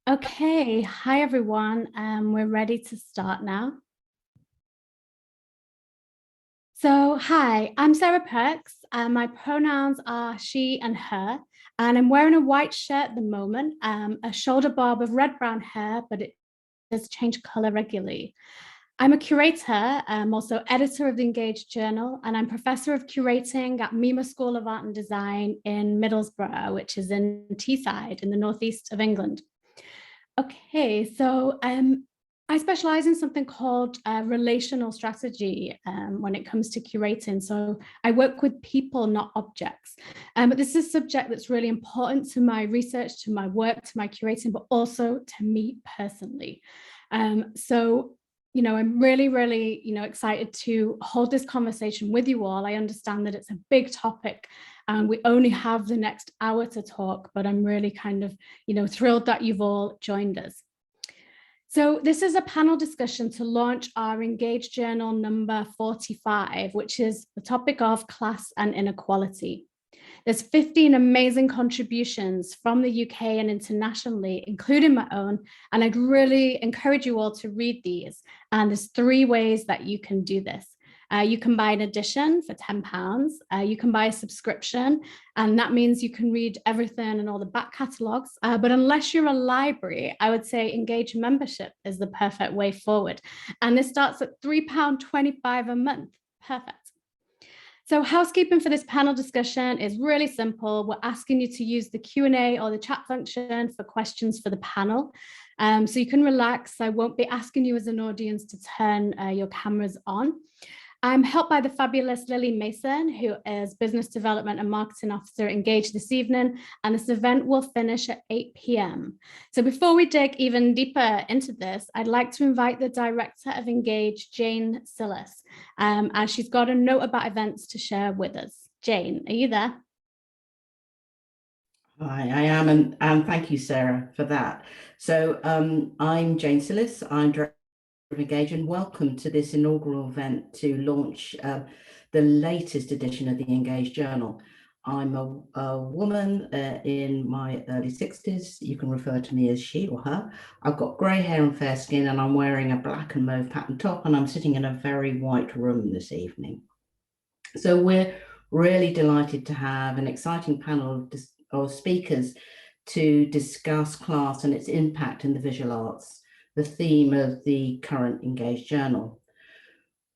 Okay, hi everyone. We're ready to start now. So, hi, I'm Sarah Perks. My pronouns are she and her, and I'm wearing a white shirt at the moment, a shoulder bob of red-brown hair, but it does change color regularly. I'm a curator, also editor of the Engage Journal, and I'm professor of curating at Mima School of Art and Design in Middlesbrough, which is in Teesside in the northeast of England. Okay, so I specialize in something called relational strategy when it comes to curating. So I work with people, not objects. But this is a subject that's really important to my research, to my work, to my curating, but also to me personally. So I'm really, excited to hold this conversation with you all. I understand that it's a big topic and we only have the next hour to talk, but I'm really kind of, thrilled that you've all joined us. So this is a panel discussion to launch our Engage Journal number 45, which is the topic of class and inequality. There's 15 amazing contributions from the UK and internationally, including my own, and I'd really encourage you all to read these. And there's 3 ways that you can do this. You can buy an edition for £10. You can buy a subscription, and that means you can read everything and all the back catalogues. But unless you're a library, I would say Engage membership is the perfect way forward. And this starts at £3.25 a month. Perfect. So housekeeping for this panel discussion is really simple. We're asking you to use the Q&A or the chat function for questions for the panel. So you can relax. I won't be asking you as an audience to turn your cameras on. I'm helped by the fabulous Lily Mason, who is Business Development and Marketing Officer at Engage this evening, and this event will finish at 8 p.m. So before we dig even deeper into this, I'd like to invite the Director of Engage, Jane Sillis, as she's got a note about events to share with us. Jane, are you there? Hi, I am, and thank you, Sarah, for that. So I'm Jane Sillis, I'm Director of Engage, and welcome to this inaugural event to launch the latest edition of the Engage Journal. I'm a woman in my early 60s. You can refer to me as she or her. I've got grey hair and fair skin, and I'm wearing a black and mauve pattern top, and I'm sitting in a very white room this evening. So we're really delighted to have an exciting panel of speakers to discuss class and its impact in the visual arts, the theme of the current Engage Journal.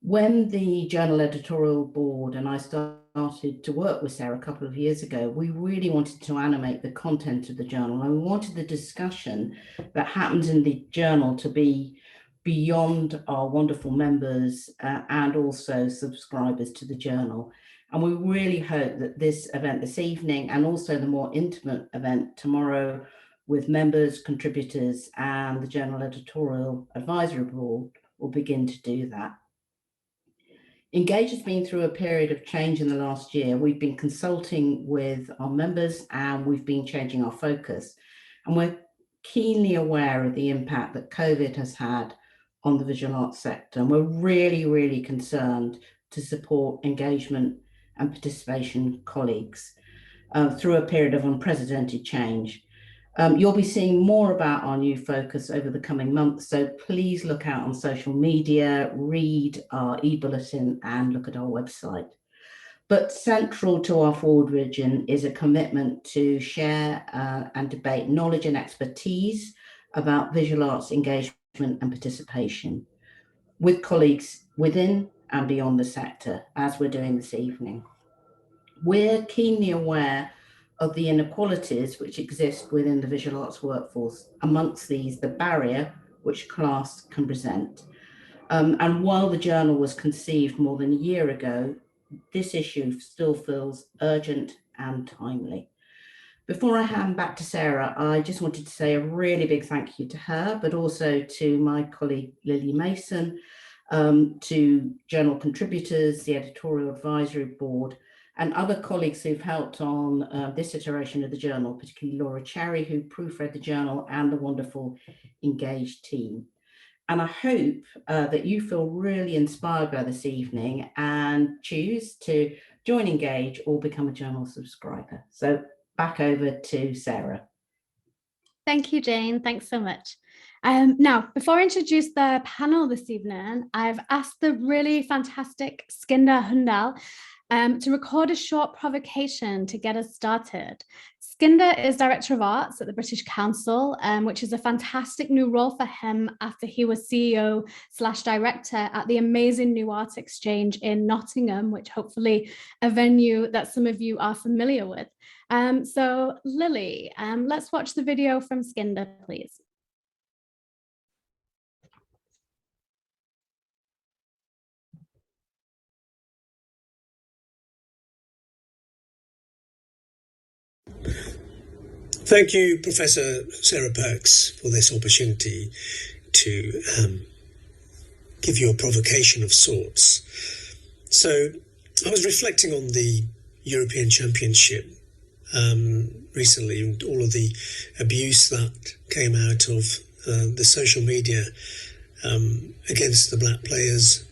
When the journal editorial board and I started to work with Sarah a couple of years ago, we really wanted to animate the content of the journal, and we wanted the discussion that happens in the journal to be beyond our wonderful members and also subscribers to the journal. And we really hope that this event this evening, and also the more intimate event tomorrow with members, contributors, and the Journal Editorial Advisory Board, will begin to do that. Engage has been through a period of change in the last year. We've been consulting with our members and we've been changing our focus. And we're keenly aware of the impact that COVID has had on the visual arts sector. And we're really concerned to support engagement and participation colleagues through a period of unprecedented change. You'll be seeing more about our new focus over the coming months, so please look out on social media, read our e-bulletin and look at our website. But central to our forward vision is a commitment to share and debate knowledge and expertise about visual arts engagement and participation with colleagues within and beyond the sector, as we're doing this evening. We're keenly aware of the inequalities which exist within the visual arts workforce, amongst these the barrier which class can present. And while the journal was conceived more than a year ago, this issue still feels urgent and timely. Before I hand back to Sarah, I just wanted to say a really big thank you to her, but also to my colleague Lily Mason, to journal contributors, the editorial advisory board, and other colleagues who've helped on this iteration of the journal, particularly Laura Cherry, who proofread the journal, and the wonderful Engage team. And I hope that you feel really inspired by this evening and choose to join Engage or become a journal subscriber. So back over to Sarah. Thank you, Jane. Thanks so much. Now, before I introduce the panel this evening, I've asked the really fantastic Skinder Hundal to record a short provocation to get us started. Skinder is Director of Arts at the British Council, which is a fantastic new role for him after he was CEO/director at the amazing New Art Exchange in Nottingham, which hopefully a venue that some of you are familiar with. So Lily, let's watch the video from Skinder, please. Thank you, Professor Sarah Perks, for this opportunity to give you a provocation of sorts. So I was reflecting on the European Championship recently, and all of the abuse that came out of the social media against the black players,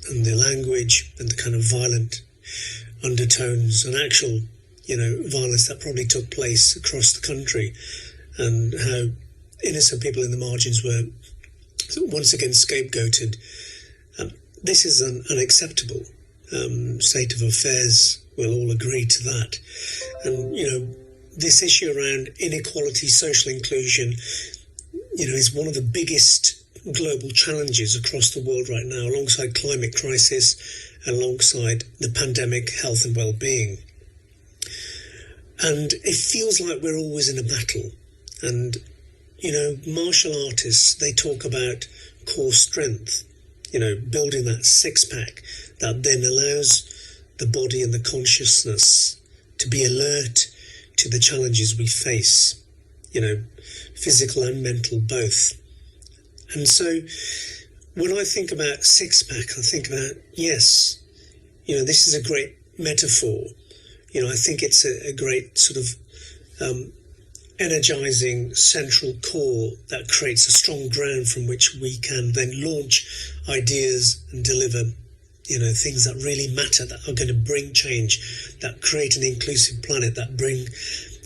and the language and the kind of violent undertones and actual violence that probably took place across the country, and how innocent people in the margins were once again scapegoated. This is an unacceptable state of affairs. We'll all agree to that. And, this issue around inequality, social inclusion, is one of the biggest global challenges across the world right now, alongside climate crisis, alongside the pandemic, health and well-being. And it feels like we're always in a battle. And, martial artists, they talk about core strength, building that six-pack that then allows the body and the consciousness to be alert to the challenges we face, physical and mental both. And so when I think about six-pack, I think about, yes, this is a great metaphor. I think it's a great sort of energizing central core that creates a strong ground from which we can then launch ideas and deliver, things that really matter, that are going to bring change, that create an inclusive planet, that bring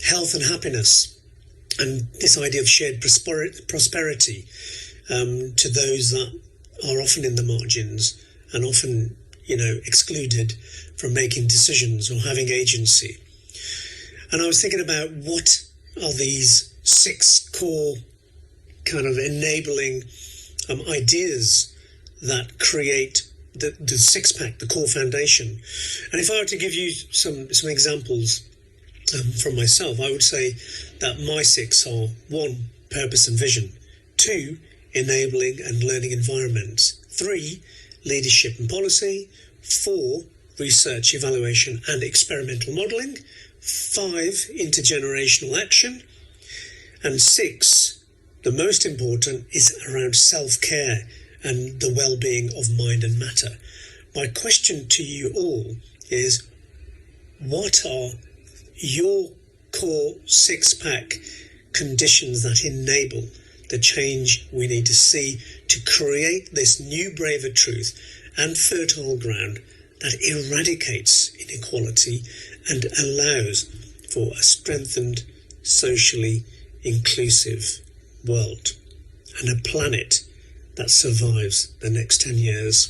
health and happiness, and this idea of shared prosperity to those that are often in the margins and often excluded from making decisions or having agency. And I was thinking about what are these six core kind of enabling ideas that create the six-pack, the core foundation. And if I were to give you some examples from myself, I would say that my six are: 1, purpose and vision; 2, enabling and learning environments; 3, leadership and policy; 4, research, evaluation and experimental modelling; 5, intergenerational action; and 6, the most important, is around self-care and the well-being of mind and matter. My question to you all is, what are your core six-pack conditions that enable the change we need to see to create this new braver truth and fertile ground that eradicates inequality and allows for a strengthened, socially inclusive world and a planet that survives the next 10 years?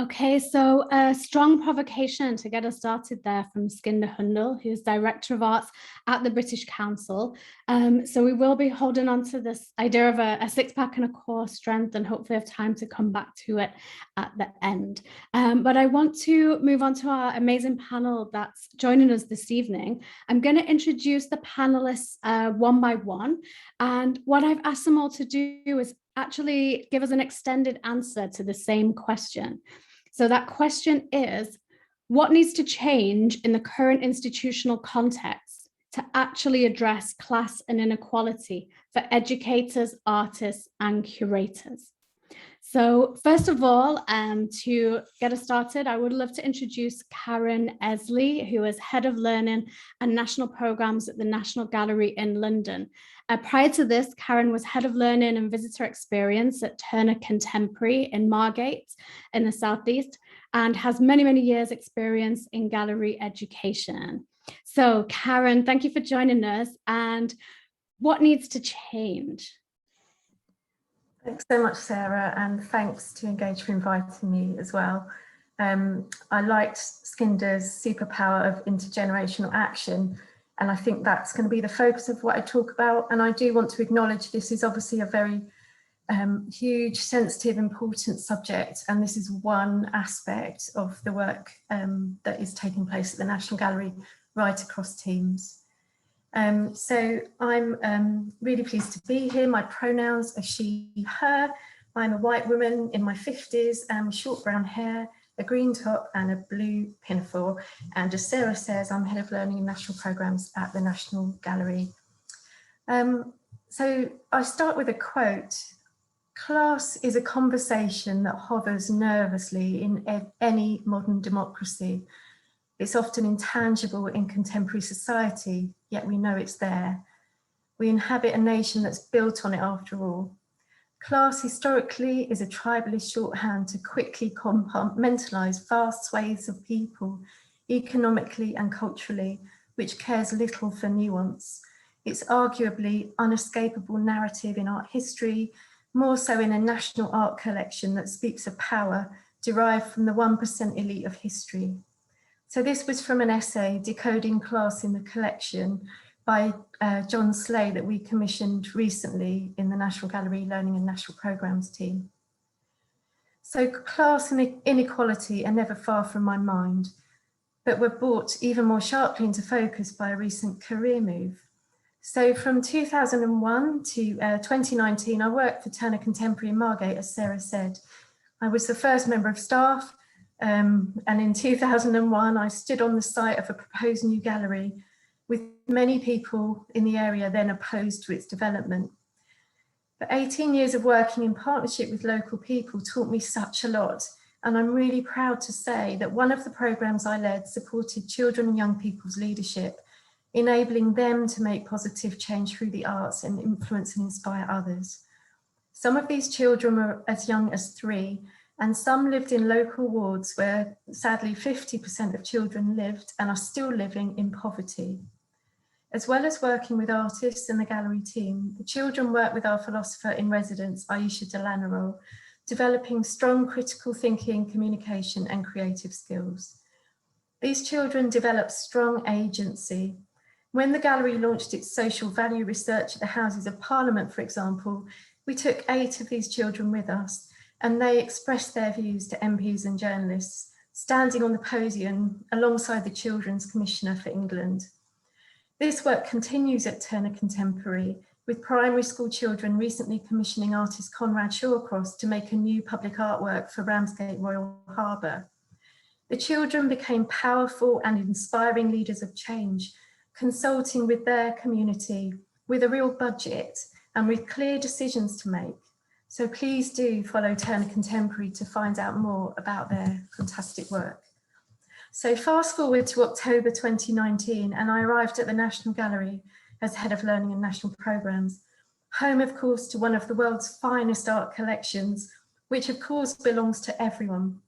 Okay, so a strong provocation to get us started there from Skinder Hundal, who's Director of Arts at the British Council. So we will be holding on to this idea of a six-pack and a core strength, and hopefully have time to come back to it at the end. But I want to move on to our amazing panel that's joining us this evening. I'm going to introduce the panelists one by one. And what I've asked them all to do is actually give us an extended answer to the same question. So that question is, what needs to change in the current institutional context to actually address class and inequality for educators, artists, and curators? So first of all, to get us started, I would love to introduce Karen Esley, who is Head of Learning and National Programmes at the National Gallery in London. Prior to this, Karen was Head of Learning and Visitor Experience at Turner Contemporary in Margate in the Southeast. and has many, many years experience in gallery education. So Karen, thank you for joining us. And what needs to change? Thanks so much, Sarah, and thanks to Engage for inviting me as well. I liked Skinder's superpower of intergenerational action, and I think that's going to be the focus of what I talk about. And I do want to acknowledge this is obviously a very huge, sensitive, important subject, and this is one aspect of the work that is taking place at the National Gallery right across teams. So I'm really pleased to be here. My pronouns are she, her. I'm a white woman in my 50s, short brown hair, a green top and a blue pinafore. And as Sarah says, I'm Head of Learning and National Programmes at the National Gallery. So I start with a quote. Class is a conversation that hovers nervously in any modern democracy. It's often intangible in contemporary society, yet we know it's there. We inhabit a nation that's built on it after all. Class historically is a tribalist shorthand to quickly compartmentalise vast swathes of people, economically and culturally, which cares little for nuance. It's arguably unescapable narrative in art history, more so in a national art collection that speaks of power derived from the 1% elite of history. So this was from an essay, Decoding Class in the Collection, by John Slay that we commissioned recently in the National Gallery Learning and National Programmes team. So class and inequality are never far from my mind, but were brought even more sharply into focus by a recent career move. So from 2001 to 2019, I worked for Turner Contemporary in Margate, as Sarah said. I was the first member of staff, and in 2001, I stood on the site of a proposed new gallery with many people in the area then opposed to its development. But 18 years of working in partnership with local people taught me such a lot. And I'm really proud to say that one of the programs I led supported children and young people's leadership, enabling them to make positive change through the arts and influence and inspire others. Some of these children were as young as 3, and some lived in local wards where sadly 50% of children lived and are still living in poverty. As well as working with artists and the gallery team, the children worked with our philosopher in residence, Aisha Delanero, developing strong critical thinking, communication and creative skills. These children developed strong agency. When the gallery launched its social value research at the Houses of Parliament, for example, we took 8 of these children with us, and they expressed their views to MPs and journalists, standing on the podium alongside the Children's Commissioner for England. This work continues at Turner Contemporary, with primary school children recently commissioning artist Conrad Shawcross to make a new public artwork for Ramsgate Royal Harbour. The children became powerful and inspiring leaders of change, consulting with their community, with a real budget and with clear decisions to make. So please do follow Turner Contemporary to find out more about their fantastic work. So fast forward to October 2019, and I arrived at the National Gallery as Head of Learning and National Programmes, home of course to one of the world's finest art collections, which of course belongs to everyone,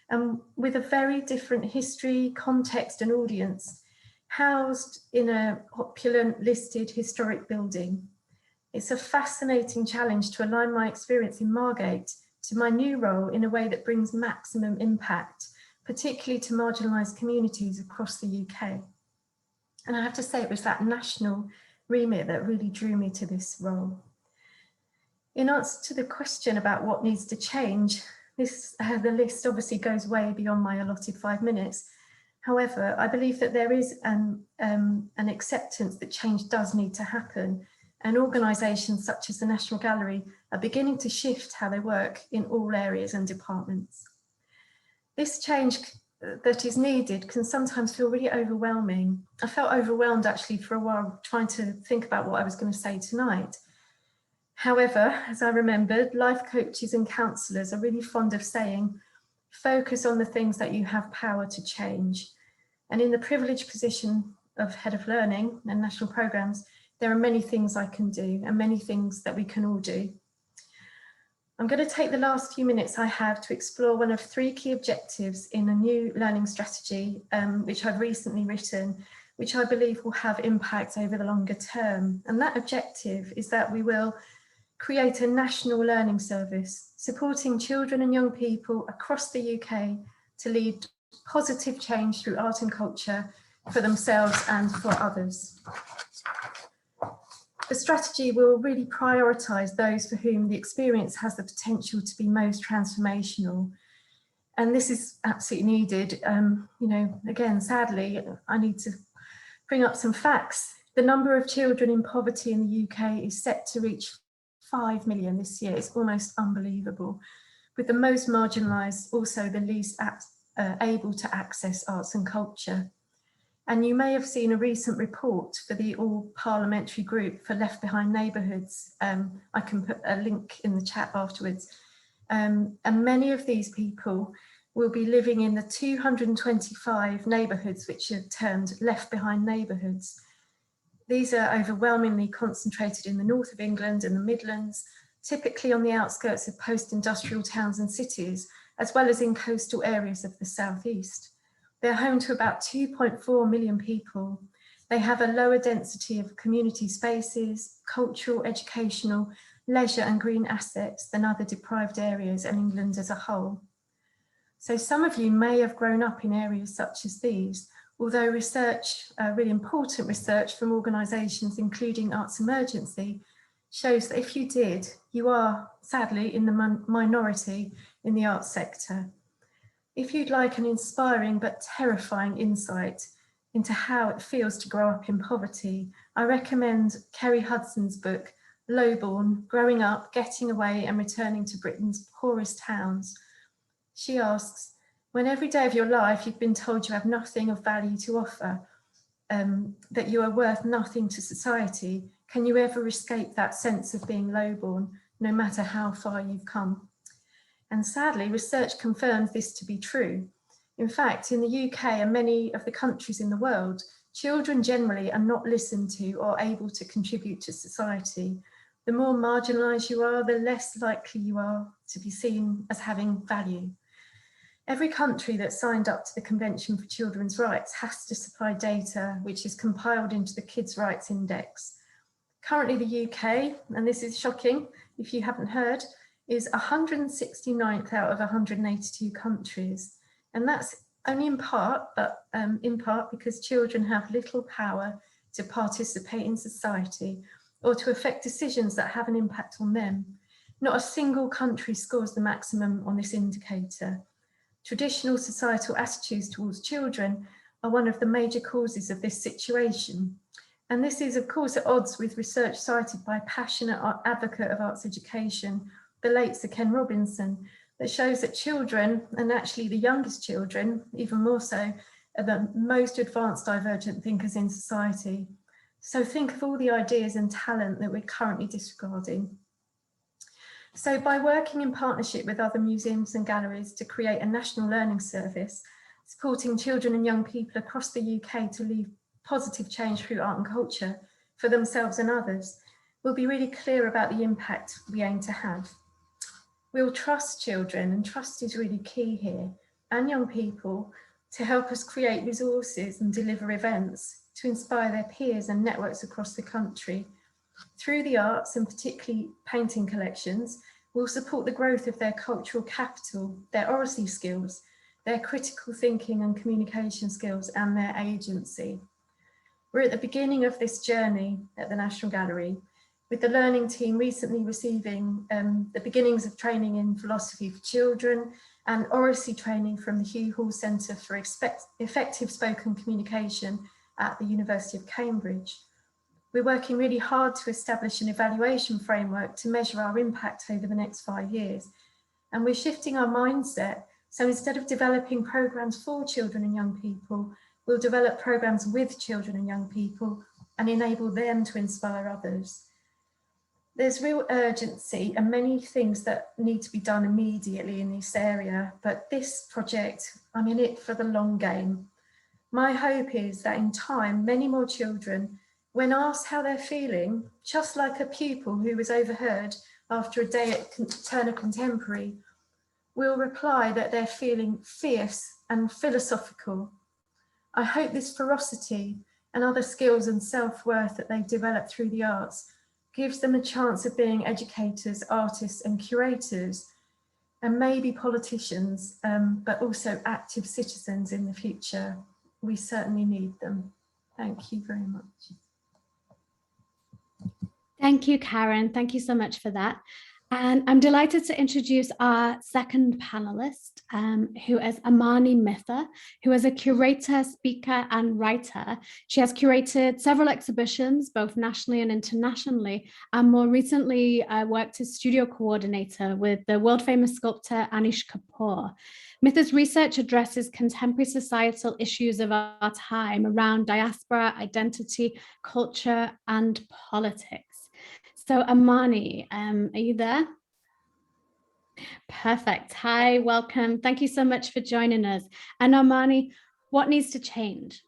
and with a very different history, context and audience, housed in a opulent listed historic building. It's a fascinating challenge to align my experience in Margate to my new role in a way that brings maximum impact, particularly to marginalised communities across the UK. And I have to say it was that national remit that really drew me to this role. In answer to the question about what needs to change, the list obviously goes way beyond my allotted 5 minutes. However, I believe that there is an acceptance that change does need to happen, and organisations such as the National Gallery are beginning to shift how they work in all areas and departments. This change that is needed can sometimes feel really overwhelming. I felt overwhelmed actually for a while trying to think about what I was going to say tonight. However, as I remembered, life coaches and counsellors are really fond of saying, focus on the things that you have power to change. And in the privileged position of Head of Learning and National Programmes, there are many things I can do and many things that we can all do. I'm going to take the last few minutes I have to explore one of 3 key objectives in a new learning strategy, which I've recently written, which I believe will have impact over the longer term. And that objective is that we will create a national learning service, supporting children and young people across the UK to lead positive change through art and culture for themselves and for others. The strategy will really prioritise those for whom the experience has the potential to be most transformational. And this is absolutely needed. You know, again, sadly, I need to bring up some facts. The number of children in poverty in the UK is set to reach 5 million this year. It's almost unbelievable. With the most marginalised also the least able to access arts and culture. And you may have seen a recent report for the All-Parliamentary Group for Left Behind Neighbourhoods. I can put a link in the chat afterwards. And many of these people will be living in the 225 neighbourhoods which are termed Left Behind Neighbourhoods. These are overwhelmingly concentrated in the north of England and the Midlands, typically on the outskirts of post-industrial towns and cities, as well as in coastal areas of the southeast. They're home to about 2.4 million people. They have a lower density of community spaces, cultural, educational, leisure and green assets than other deprived areas in England as a whole. So some of you may have grown up in areas such as these, although research, really important research from organisations including Arts Emergency, shows that if you did, you are sadly in the minority in the arts sector. If you'd like an inspiring but terrifying insight into how it feels to grow up in poverty, I recommend Kerry Hudson's book, Lowborn, Growing Up, Getting Away and Returning to Britain's Poorest Towns. She asks, when every day of your life you've been told you have nothing of value to offer, that you are worth nothing to society, can you ever escape that sense of being lowborn, no matter how far you've come? And sadly, research confirms this to be true. In fact, in the UK and many of the countries in the world, children generally are not listened to or able to contribute to society. The more marginalised you are, the less likely you are to be seen as having value. Every country that signed up to the Convention for Children's Rights has to supply data which is compiled into the Kids' Rights Index. Currently the UK, and this is shocking if you haven't heard, is 169th out of 182 countries. And that's only in part, but in part because children have little power to participate in society or to affect decisions that have an impact on them. Not a single country scores the maximum on this indicator. Traditional societal attitudes towards children are one of the major causes of this situation. And this is of course at odds with research cited by a passionate advocate of arts education, the late Sir Ken Robinson, that shows that children, and actually the youngest children, even more so, are the most advanced divergent thinkers in society. So think of all the ideas and talent that we're currently disregarding. So by working in partnership with other museums and galleries to create a national learning service, supporting children and young people across the UK to lead positive change through art and culture for themselves and others, we'll be really clear about the impact we aim to have. We'll trust children, and trust is really key here, and young people to help us create resources and deliver events to inspire their peers and networks across the country. Through the arts, and particularly painting collections, we'll support the growth of their cultural capital, their oracy skills, their critical thinking and communication skills, and their agency. We're at the beginning of this journey at the National Gallery, with the learning team recently receiving the beginnings of training in philosophy for children and oracy training from the Hugh Hall Centre for Effective Spoken Communication at the University of Cambridge. We're working really hard to establish an evaluation framework to measure our impact over the next 5 years. And we're shifting our mindset. So instead of developing programs for children and young people, we'll develop programs with children and young people and enable them to inspire others. There's real urgency and many things that need to be done immediately in this area, but this project, I'm in it for the long game. My hope is that in time, many more children, when asked how they're feeling, just like a pupil who was overheard after a day at Turner Contemporary will reply that they're feeling fierce and philosophical. I hope this ferocity and other skills and self-worth that they develop through the arts gives them a chance of being educators, artists and curators, and maybe politicians, but also active citizens in the future. We certainly need them. Thank you very much. Thank you, Karen. Thank you so much for that. And I'm delighted to introduce our second panelist, who is Amani Mitha, who is a curator, speaker, and writer. She has curated several exhibitions, both nationally and internationally, and more recently worked as studio coordinator with the world-famous sculptor Anish Kapoor. Mitha's research addresses contemporary societal issues of our time around diaspora, identity, culture, and politics. So Amani, are you there? Perfect. Hi, welcome. Thank you so much for joining us. And Amani, what needs to change?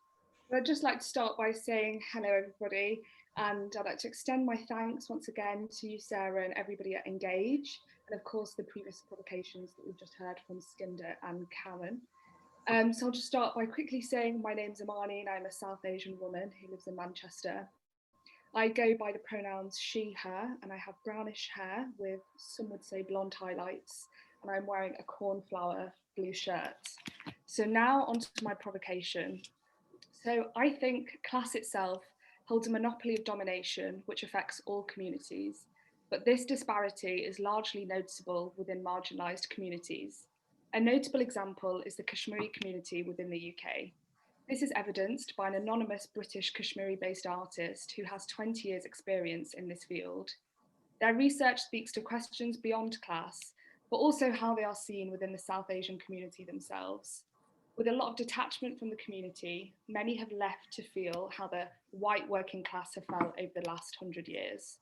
I'd just like to start by saying hello, everybody. And I'd like to extend my thanks once again to you, Sarah, and everybody at Engage. And of course, the previous publications that we've just heard from Skinder and Karen. So I'll just start by quickly saying my name's Amani and I'm a South Asian woman who lives in Manchester. I go by the pronouns she, her, and I have brownish hair with, some would say, blonde highlights, and I'm wearing a cornflower blue shirt. So now onto my provocation. So I think class itself holds a monopoly of domination, which affects all communities, but this disparity is largely noticeable within marginalised communities. A notable example is the Kashmiri community within the UK. This is evidenced by an anonymous British Kashmiri-based artist who has 20 years experience in this field. Their research speaks to questions beyond class, but also how they are seen within the South Asian community themselves. With a lot of detachment from the community, many have left to feel how the white working class have felt over the last 100 years.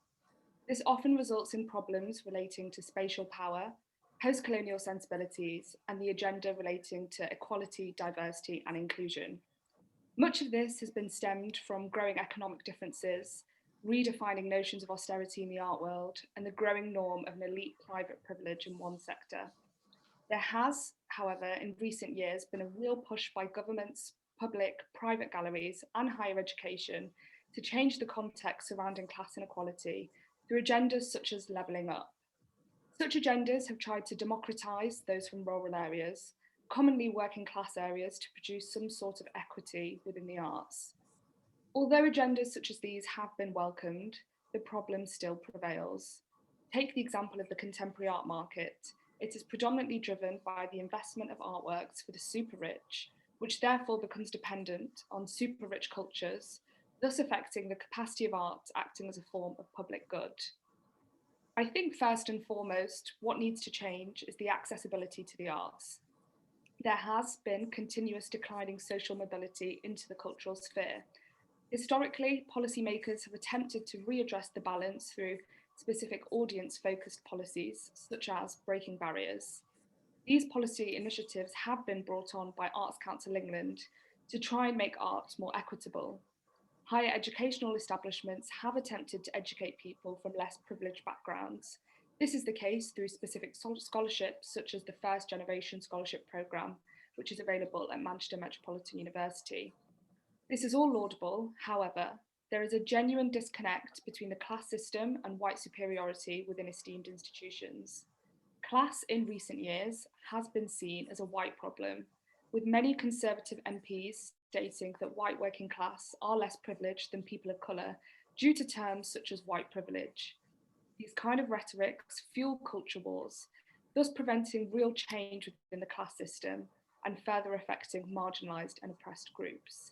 This often results in problems relating to spatial power, post-colonial sensibilities, and the agenda relating to equality, diversity, and inclusion. Much of this has been stemmed from growing economic differences, redefining notions of austerity in the art world, and the growing norm of an elite private privilege in one sector. There has, however, in recent years been a real push by governments, public, private galleries, and higher education to change the context surrounding class inequality through agendas such as levelling up. Such agendas have tried to democratise those from rural areas, commonly working class areas, to produce some sort of equity within the arts. Although agendas such as these have been welcomed, the problem still prevails. Take the example of the contemporary art market. It is predominantly driven by the investment of artworks for the super rich, which therefore becomes dependent on super rich cultures, thus affecting the capacity of art acting as a form of public good. I think first and foremost, what needs to change is the accessibility to the arts. There has been continuous declining social mobility into the cultural sphere. Historically, policymakers have attempted to readdress the balance through specific audience-focused policies, such as breaking barriers. These policy initiatives have been brought on by Arts Council England to try and make art more equitable. Higher educational establishments have attempted to educate people from less privileged backgrounds. This is the case through specific scholarships, such as the First Generation Scholarship Programme, which is available at Manchester Metropolitan University. This is all laudable. However, there is a genuine disconnect between the class system and white superiority within esteemed institutions. Class in recent years has been seen as a white problem, with many Conservative MPs stating that white working class are less privileged than people of colour due to terms such as white privilege. These kind of rhetorics fuel culture wars, thus preventing real change within the class system and further affecting marginalised and oppressed groups.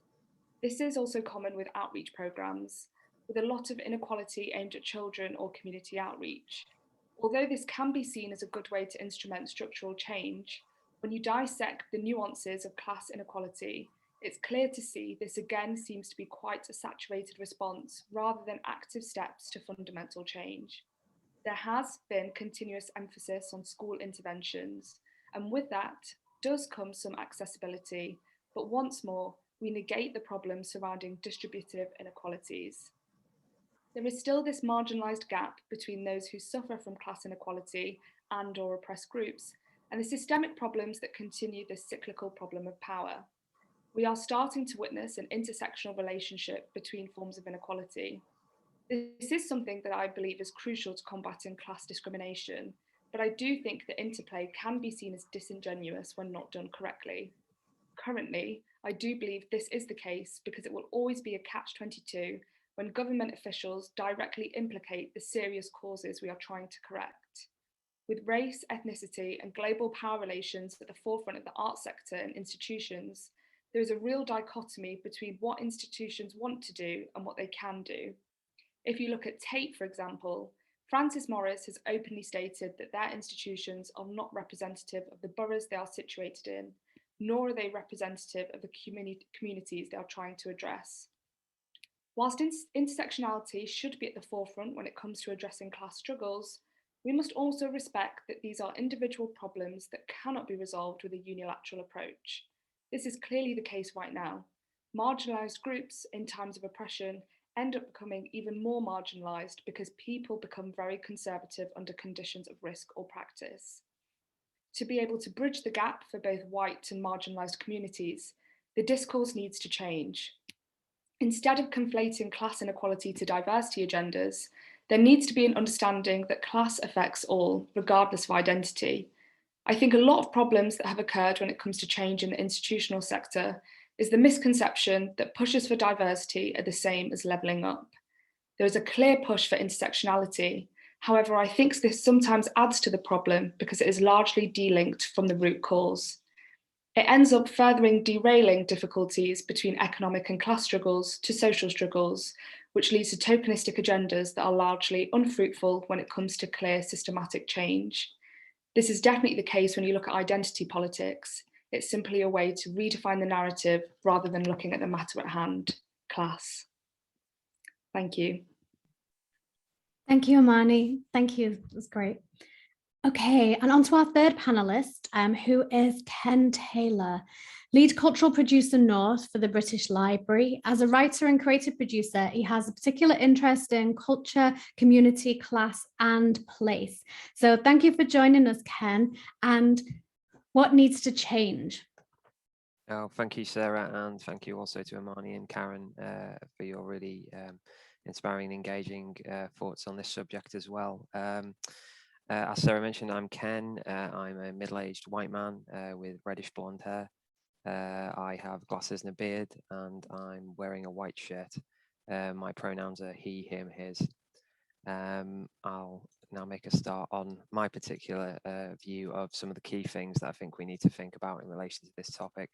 This is also common with outreach programmes, with a lot of inequality aimed at children or community outreach. Although this can be seen as a good way to instrument structural change, when you dissect the nuances of class inequality, it's clear to see this again seems to be quite a saturated response rather than active steps to fundamental change. There has been continuous emphasis on school interventions, and with that does come some accessibility, but once more, we negate the problems surrounding distributive inequalities. There is still this marginalised gap between those who suffer from class inequality and/or oppressed groups, and the systemic problems that continue this cyclical problem of power. We are starting to witness an intersectional relationship between forms of inequality. This is something that I believe is crucial to combating class discrimination, but I do think the interplay can be seen as disingenuous when not done correctly. Currently, I do believe this is the case because it will always be a catch-22 when government officials directly implicate the serious causes we are trying to correct. With race, ethnicity, and global power relations at the forefront of the arts sector and institutions, there is a real dichotomy between what institutions want to do and what they can do. If you look at Tate, for example, Francis Morris has openly stated that their institutions are not representative of the boroughs they are situated in, nor are they representative of the communities they are trying to address. Whilst intersectionality should be at the forefront when it comes to addressing class struggles, we must also respect that these are individual problems that cannot be resolved with a unilateral approach. This is clearly the case right now. Marginalised groups in times of oppression end up becoming even more marginalised because people become very conservative under conditions of risk or practice. To be able to bridge the gap for both white and marginalised communities, the discourse needs to change. Instead of conflating class inequality to diversity agendas, there needs to be an understanding that class affects all, regardless of identity. I think a lot of problems that have occurred when it comes to change in the institutional sector is the misconception that pushes for diversity are the same as levelling up. There is a clear push for intersectionality. However, I think this sometimes adds to the problem because it is largely delinked from the root cause. It ends up furthering derailing difficulties between economic and class struggles to social struggles, which leads to tokenistic agendas that are largely unfruitful when it comes to clear systematic change. This is definitely the case when you look at identity politics. It's simply a way to redefine the narrative rather than looking at the matter at hand, class. Thank you. Thank you, Amani. Thank you. That's great. Okay, and on to our third panelist, who is Ken Taylor, lead cultural producer North for the British Library. As a writer and creative producer, he has a particular interest in culture, community, class, and place. So thank you for joining us, Ken. And what needs to change? Oh, thank you, Sarah, and thank you also to Amani and Karen for your really inspiring and engaging thoughts on this subject as well. As Sarah mentioned, I'm Ken. I'm a middle-aged white man with reddish blonde hair. I have glasses and a beard, and I'm wearing a white shirt. My pronouns are he, him, his. I'll now make a start on my particular view of some of the key things that I think we need to think about in relation to this topic.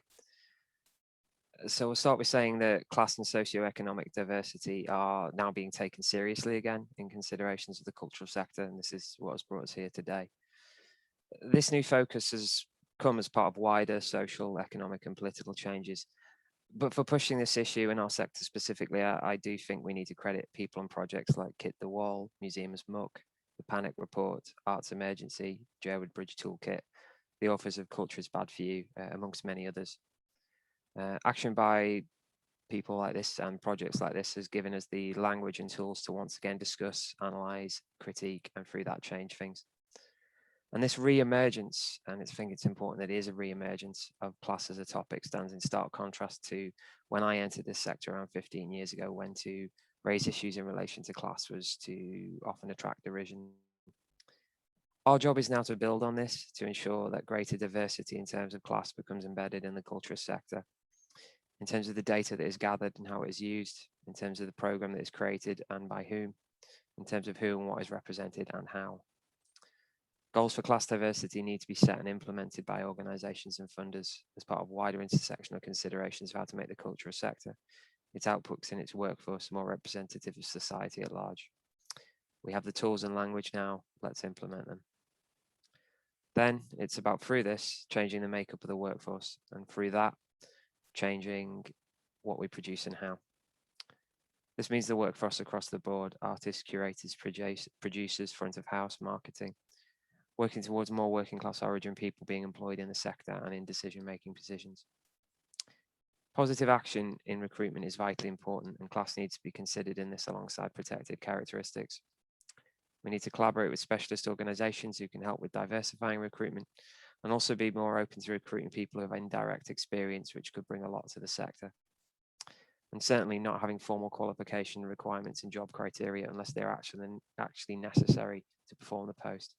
So we'll start with saying that class and socioeconomic diversity are now being taken seriously again in considerations of the cultural sector, and this is what has brought us here today. This new focus has come as part of wider social, economic and political changes. But for pushing this issue in our sector specifically, I do think we need to credit people and projects like Kit the Wall, Museum as Muck, The Panic Report, Arts Emergency, Jerwood Bridge Toolkit, the authors of Culture is Bad for You, amongst many others. Action by people like this and projects like this has given us the language and tools to once again discuss, analyse, critique, and through that change things. And this re-emergence, and I think it's important that it is a re-emergence of class as a topic, stands in stark contrast to when I entered this sector around 15 years ago, when to raise issues in relation to class was to often attract derision. Our job is now to build on this, to ensure that greater diversity in terms of class becomes embedded in the cultural sector, in terms of the data that is gathered and how it is used, in terms of the programme that is created and by whom, in terms of who and what is represented and how. Goals for class diversity need to be set and implemented by organisations and funders as part of wider intersectional considerations of how to make the cultural sector, its outputs and its workforce more representative of society at large. We have the tools and language now, let's implement them. Then it's about, through this, changing the makeup of the workforce, and through that, changing what we produce and how. This means the workforce across the board, artists, curators, producers, front of house, marketing, working towards more working class origin people being employed in the sector and in decision-making positions. Positive action in recruitment is vitally important, and class needs to be considered in this alongside protected characteristics. We need to collaborate with specialist organisations who can help with diversifying recruitment, and also be more open to recruiting people who have indirect experience, which could bring a lot to the sector. And certainly not having formal qualification requirements and job criteria unless they're actually necessary to perform the post.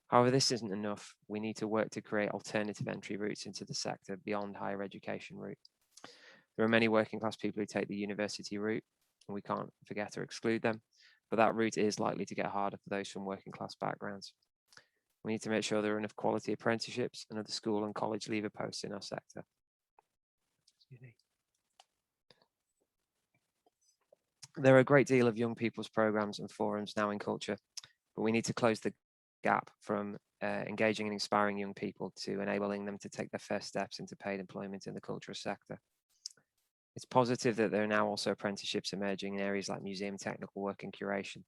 However, this isn't enough. We need to work to create alternative entry routes into the sector beyond higher education route. There are many working class people who take the university route, and we can't forget or exclude them, but that route is likely to get harder for those from working class backgrounds. We need to make sure there are enough quality apprenticeships and other school and college leaver posts in our sector. Excuse me. There are a great deal of young people's programs and forums now in culture, but we need to close the gap from engaging and inspiring young people to enabling them to take their first steps into paid employment in the cultural sector. It's positive that there are now also apprenticeships emerging in areas like museum technical work and curation.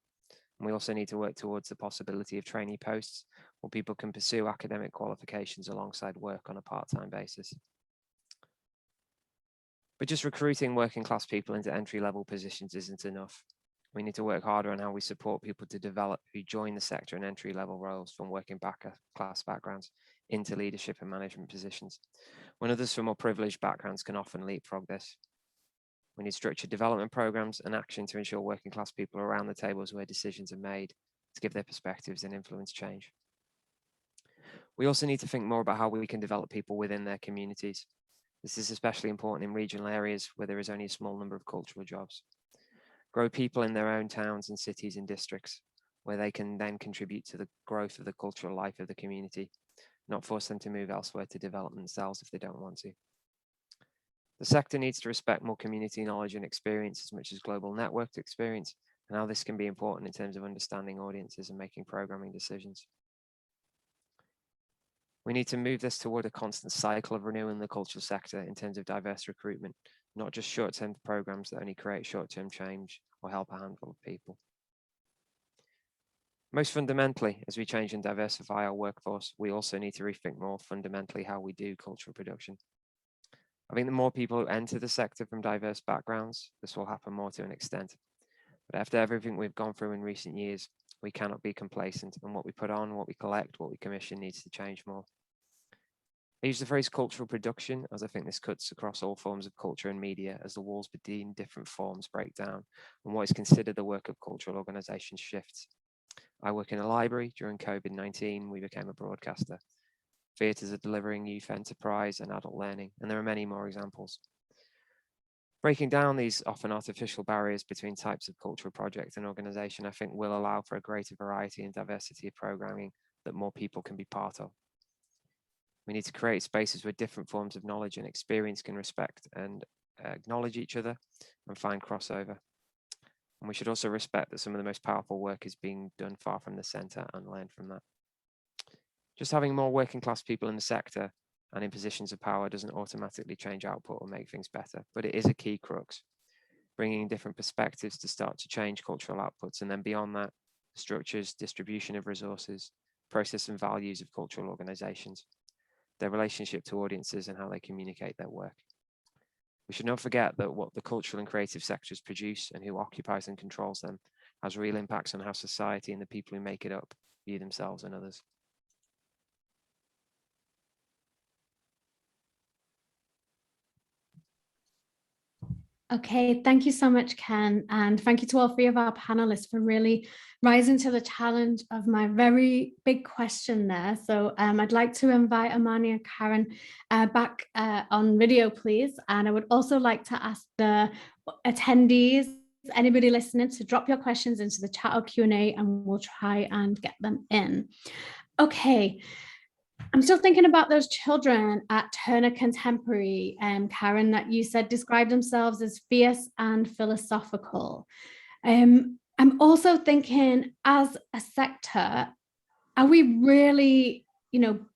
And we also need to work towards the possibility of trainee posts where people can pursue academic qualifications alongside work on a part-time basis. But just recruiting working class people into entry-level positions isn't enough. We need to work harder on how we support people to develop who join the sector in entry-level roles from working class backgrounds into leadership and management positions, when others from more privileged backgrounds can often leapfrog this. We need structured development programs and action to ensure working class people are around the tables where decisions are made to give their perspectives and influence change. We also need to think more about how we can develop people within their communities. This is especially important in regional areas where there is only a small number of cultural jobs. Grow people in their own towns and cities and districts where they can then contribute to the growth of the cultural life of the community, not force them to move elsewhere to develop themselves if they don't want to. The sector needs to respect more community knowledge and experience as much as global networked experience, and how this can be important in terms of understanding audiences and making programming decisions. We need to move this toward a constant cycle of renewing the cultural sector in terms of diverse recruitment, not just short-term programs that only create short-term change or help a handful of people. Most fundamentally, as we change and diversify our workforce, we also need to rethink more fundamentally how we do cultural production. I think the more people who enter the sector from diverse backgrounds, this will happen more to an extent. But after everything we've gone through in recent years, we cannot be complacent, and what we put on, what we collect, what we commission needs to change more. I use the phrase cultural production as I think this cuts across all forms of culture and media as the walls between different forms break down and what is considered the work of cultural organisations shifts. I work in a library. During COVID-19, we became a broadcaster. Theatres are delivering youth enterprise and adult learning, and there are many more examples. Breaking down these often artificial barriers between types of cultural project and organisation, I think will allow for a greater variety and diversity of programming that more people can be part of. We need to create spaces where different forms of knowledge and experience can respect and acknowledge each other and find crossover. And we should also respect that some of the most powerful work is being done far from the centre and learn from that. Just having more working class people in the sector and in positions of power doesn't automatically change output or make things better, but it is a key crux. Bringing in different perspectives to start to change cultural outputs, and then beyond that, the structures, distribution of resources, process and values of cultural organisations, their relationship to audiences and how they communicate their work. We should not forget that what the cultural and creative sectors produce and who occupies and controls them has real impacts on how society and the people who make it up view themselves and others. Okay, thank you so much, Ken. And thank you to all three of our panelists for really rising to the challenge of my very big question there. So I'd like to invite Amani and Karen back on video, please. And I would also like to ask the attendees, anybody listening, to drop your questions into the chat or Q&A, and we'll try and get them in. Okay. I'm still thinking about those children at Turner Contemporary, Karen, that you said described themselves as fierce and philosophical. I'm also thinking, as a sector, are we really,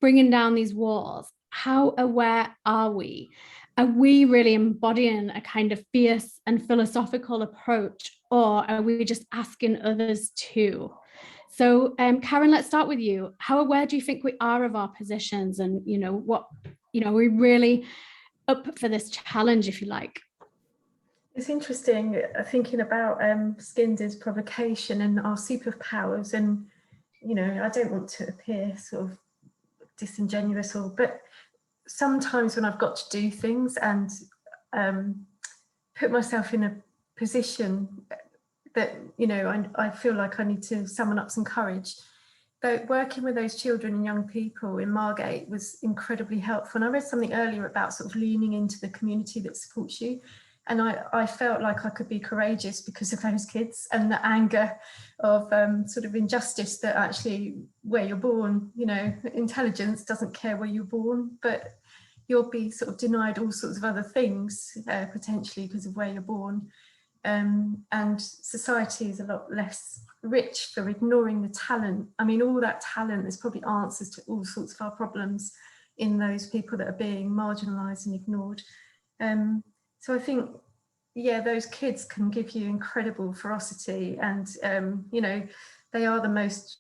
bringing down these walls? How aware are we? Are we really embodying a kind of fierce and philosophical approach, or are we just asking others to? So, Karen, let's start with you. How aware do you think we are of our positions, and we really up for this challenge, if you like? It's interesting thinking about Skinder's provocation and our superpowers, and you know, I don't want to appear sort of disingenuous, but sometimes when I've got to do things and put myself in a position that, you know, I feel like I need to summon up some courage. But working with those children and young people in Margate was incredibly helpful. And I read something earlier about sort of leaning into the community that supports you. And I felt like I could be courageous because of those kids and the anger of sort of injustice that actually where you're born, you know, intelligence doesn't care where you're born, but you'll be sort of denied all sorts of other things potentially because of where you're born. And society is a lot less rich for ignoring the talent. I mean, all that talent, there's probably answers to all sorts of our problems in those people that are being marginalised and ignored. So I think, yeah, those kids can give you incredible ferocity, and you know, they are the most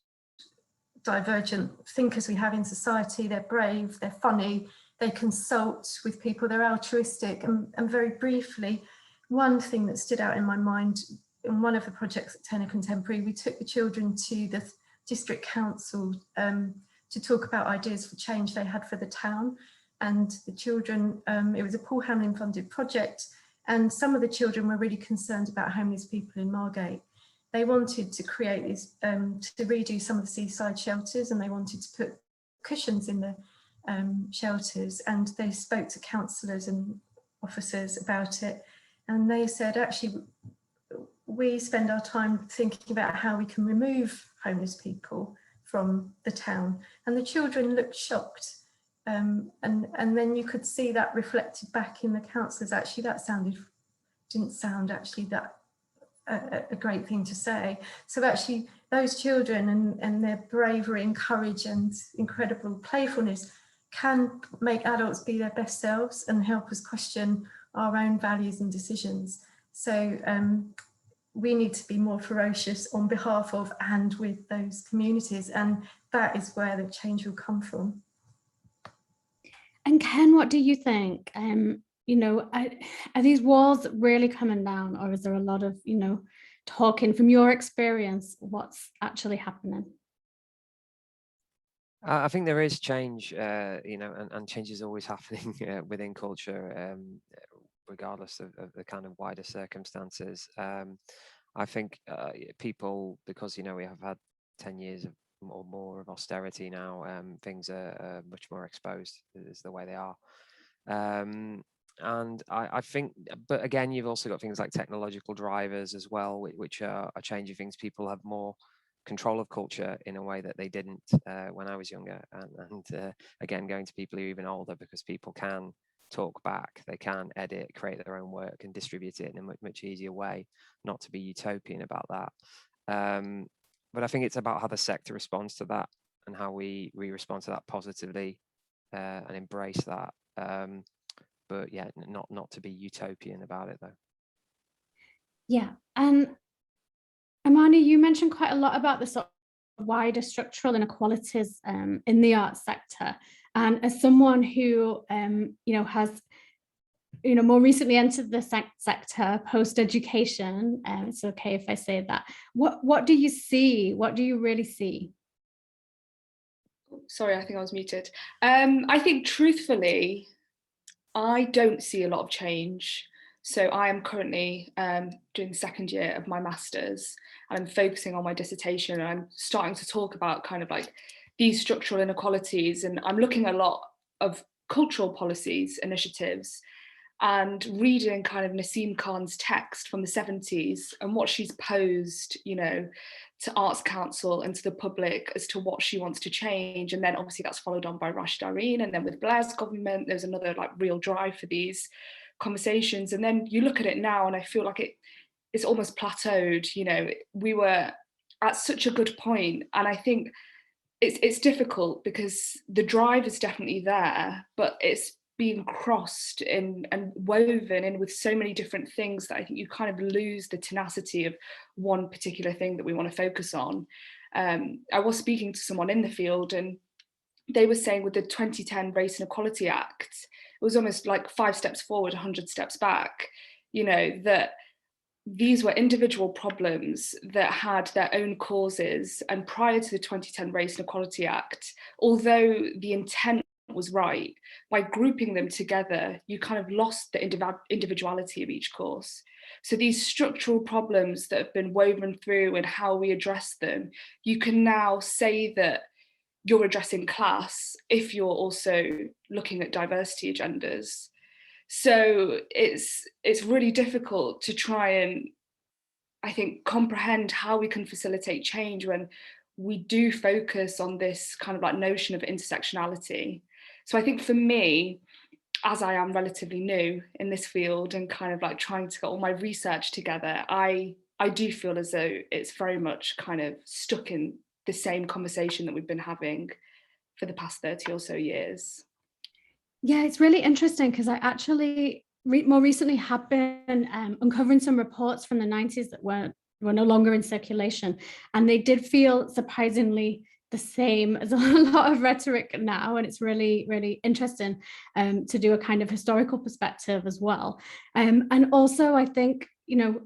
divergent thinkers we have in society. They're brave, they're funny, they consult with people, they're altruistic. And very briefly, one thing that stood out in my mind in one of the projects at Turner Contemporary, we took the children to the district council to talk about ideas for change they had for the town. And the children, it was a Paul Hamlin funded project, and some of the children were really concerned about homeless people in Margate. They wanted to create these, to redo some of the seaside shelters, and they wanted to put cushions in the shelters, and they spoke to councillors and officers about it. And they said, actually, we spend our time thinking about how we can remove homeless people from the town. And the children looked shocked. And then you could see that reflected back in the councillors. Actually, that didn't sound actually that a great thing to say. So actually, those children and their bravery and courage and incredible playfulness can make adults be their best selves and help us question our own values and decisions. So we need to be more ferocious on behalf of and with those communities, and that is where the change will come from. And Ken, what do you think? You know, are these walls really coming down, or is there a lot of, you know, talking from your experience, what's actually happening? I think there is change, you know, and change is always happening within culture, regardless of the kind of wider circumstances. I think people, because, you know, we have had 10 years of or more of austerity now, things are much more exposed is the way they are. And I think, but again, you've also got things like technological drivers as well, which are changing things. People have more control of culture in a way that they didn't when I was younger. And again, going to people who are even older, because people can talk back, they can edit, create their own work and distribute it in a much easier way, not to be utopian about that. But I think it's about how the sector responds to that and how we respond to that positively and embrace that. But yeah, not to be utopian about it though. Yeah, and Amanda, you mentioned quite a lot about the sort of wider structural inequalities in the arts sector. And as someone who, you know, has, you know, more recently entered the sector post-education, it's okay if I say that. What do you see? What do you really see? Sorry, I think I was muted. I think truthfully, I don't see a lot of change. So I am currently doing the second year of my master's, and I'm focusing on my dissertation, and I'm starting to talk about kind of like these structural inequalities, and I'm looking at a lot of cultural policies initiatives and reading kind of Naseem Khan's text from the 70s and what she's posed, you know, to Arts Council and to the public as to what she wants to change. And then obviously that's followed on by Rashid Areen, and then with Blair's government, there's another like real drive for these conversations. And then you look at it now and I feel like it's almost plateaued. You know, we were at such a good point, and I think it's difficult because the drive is definitely there, but it's being crossed in and woven in with so many different things that I think you kind of lose the tenacity of one particular thing that we want to focus on. I was speaking to someone in the field, and they were saying with the 2010 Race and Equality Act, was almost like 5 steps forward, 100 steps back, you know, that these were individual problems that had their own causes. And prior to the 2010 Race and Equality Act, although the intent was right, by grouping them together, you kind of lost the individuality of each cause. So these structural problems that have been woven through and how we address them, you can now say that you're addressing class if you're also looking at diversity agendas. So it's really difficult to try and, I think, comprehend how we can facilitate change when we do focus on this kind of like notion of intersectionality. So I think for me, as I am relatively new in this field and kind of like trying to get all my research together, I do feel as though it's very much kind of stuck in the same conversation that we've been having for the past 30 or so years. Yeah, it's really interesting because I actually more recently have been uncovering some reports from the 90s that were no longer in circulation, and they did feel surprisingly the same as a lot of rhetoric now, and it's really, really interesting to do a kind of historical perspective as well. And also, I think, you know,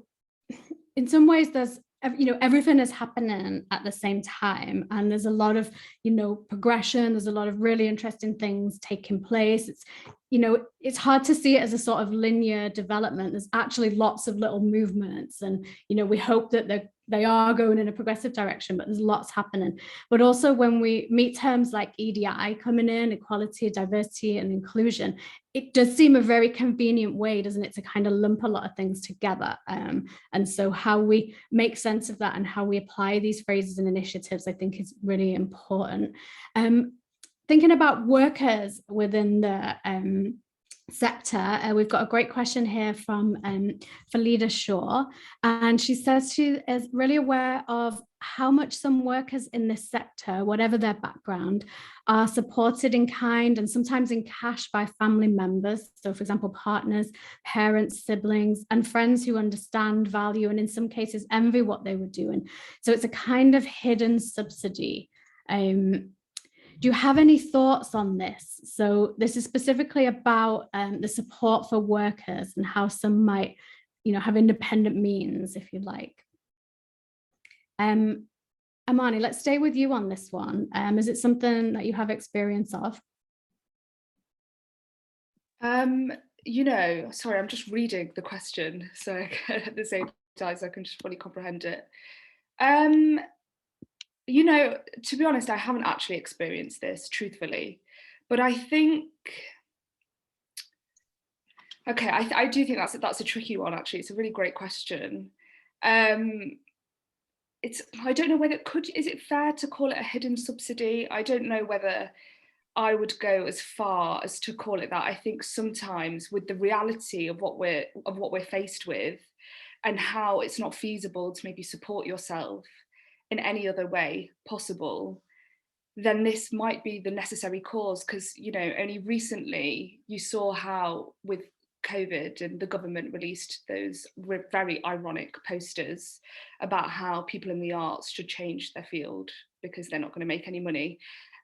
in some ways there's, you know, everything is happening at the same time, and there's a lot of, you know, progression, there's a lot of really interesting things taking place. It's, you know, it's hard to see it as a sort of linear development. There's actually lots of little movements, and, you know, we hope that they are going in a progressive direction, but there's lots happening. But also when we meet terms like EDI coming in, equality, diversity and inclusion, it does seem a very convenient way, doesn't it, to kind of lump a lot of things together. And so how we make sense of that and how we apply these phrases and initiatives, I think, is really important. Thinking about workers within the sector, we've got a great question here from Felida Shaw, and she says she is really aware of how much some workers in this sector, whatever their background, are supported in kind and sometimes in cash by family members. So, for example, partners, parents, siblings, and friends who understand, value, and in some cases envy what they were doing. So it's a kind of hidden subsidy. Do you have any thoughts on this? So this is specifically about the support for workers and how some might, you know, have independent means, if you like. Amani, let's stay with you on this one. Is it something that you have experience of? You know, sorry, I'm just reading the question, so at the same time, so I can just fully comprehend it. You know, to be honest, I haven't actually experienced this, truthfully, but I think, okay, I do think that's a tricky one, actually. It's a really great question. I don't know whether is it fair to call it a hidden subsidy? I don't know whether I would go as far as to call it that. I think sometimes with the reality of what we're faced with and how it's not feasible to maybe support yourself in any other way possible, then this might be the necessary cause. Because, you know, only recently you saw how with COVID and the government released those very ironic posters about how people in the arts should change their field because they're not going to make any money.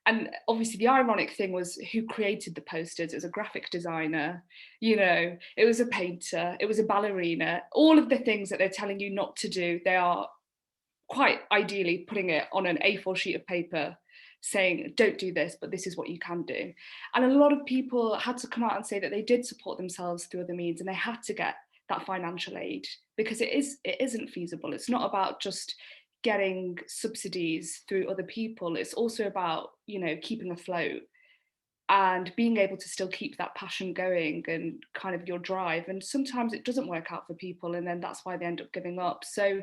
And obviously the ironic thing was who created the posters. It was a graphic designer, you know, it was a painter, it was a ballerina. All of the things that they're telling you not to do, they are quite ideally putting it on an A4 sheet of paper saying, don't do this, but this is what you can do. And a lot of people had to come out and say that they did support themselves through other means, and they had to get that financial aid because it isn't feasible. It's not about just getting subsidies through other people. It's also about, you know, keeping afloat and being able to still keep that passion going and kind of your drive. And sometimes it doesn't work out for people, and then that's why they end up giving up. So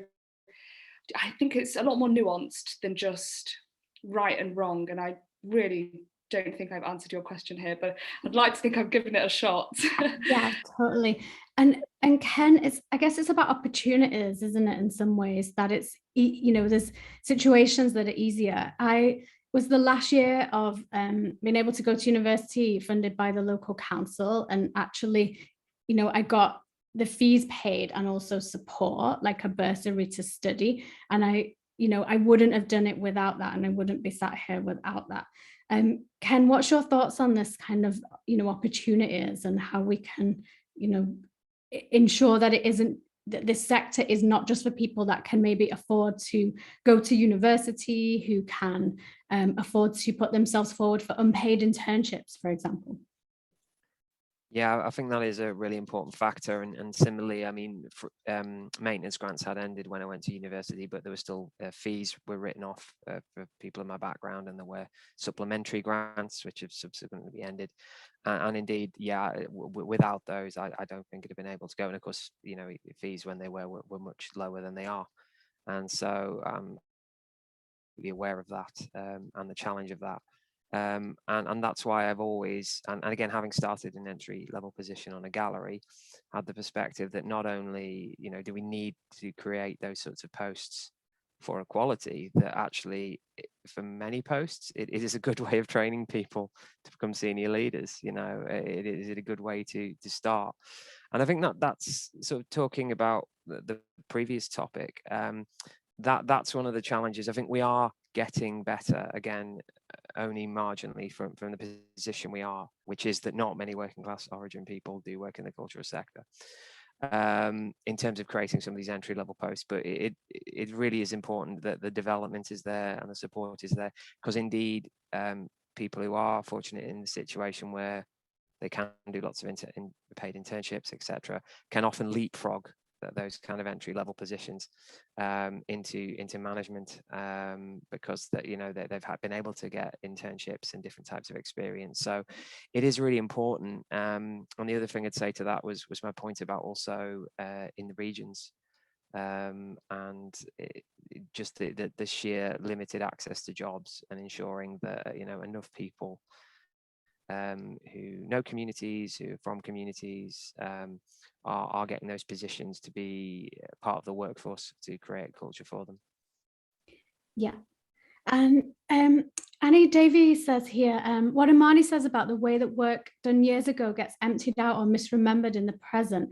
I think it's a lot more nuanced than just right and wrong. And I really don't think I've answered your question here, but I'd like to think I've given it a shot. Yeah, totally. And Ken, I guess it's about opportunities, isn't it, in some ways, that it's, you know, there's situations that are easier. I was the last year of being able to go to university funded by the local council, and actually, you know, I got the fees paid and also support, like a bursary to study. And I, you know, I wouldn't have done it without that, and I wouldn't be sat here without that. Ken, what's your thoughts on this kind of, opportunities and how we can, ensure that it isn't, that this sector is not just for people that can maybe afford to go to university, who can afford to put themselves forward for unpaid internships, for example? Yeah, I think that is a really important factor. And similarly, I mean, maintenance grants had ended when I went to university, but there were still fees were written off for people in my background, and there were supplementary grants, which have subsequently ended. And indeed, yeah, without those, I don't think it'd have been able to go. And of course, fees when they were much lower than they are. And so be aware of that and the challenge of that. And that's why I've always, and again, having started an entry level position on a gallery, had the perspective that not only, do we need to create those sorts of posts for equality, that actually for many posts, it is a good way of training people to become senior leaders. It is a good way to start. And I think that's sort of talking about the previous topic. That's one of the challenges. I think we are getting better, again, only marginally from the position we are, which is that not many working class origin people do work in the cultural sector, in terms of creating some of these entry level posts. But it really is important that the development is there and the support is there, because indeed people who are fortunate in the situation where they can do lots of paid internships, etc., can often leapfrog those kind of entry level positions into management, because they've been able to get internships and different types of experience. So it is really important. And the other thing I'd say to that was my point about also in the regions, and just the sheer limited access to jobs, and ensuring that enough people who know communities, who are from communities, are getting those positions to be part of the workforce to create culture for them. Yeah. And Annie Davies says here, what Imani says about the way that work done years ago gets emptied out or misremembered in the present.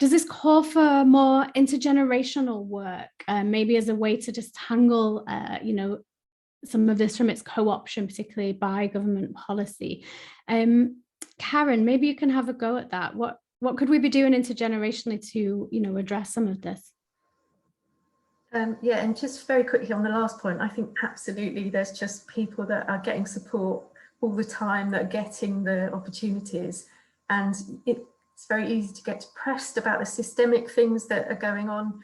Does this call for more intergenerational work, maybe as a way to disentangle, some of this from its co-option, particularly by government policy? Karen, maybe you can have a go at that. What could we be doing intergenerationally to, address some of this? Yeah, and just very quickly on the last point, I think absolutely there's just people that are getting support all the time, that are getting the opportunities, and it's very easy to get depressed about the systemic things that are going on.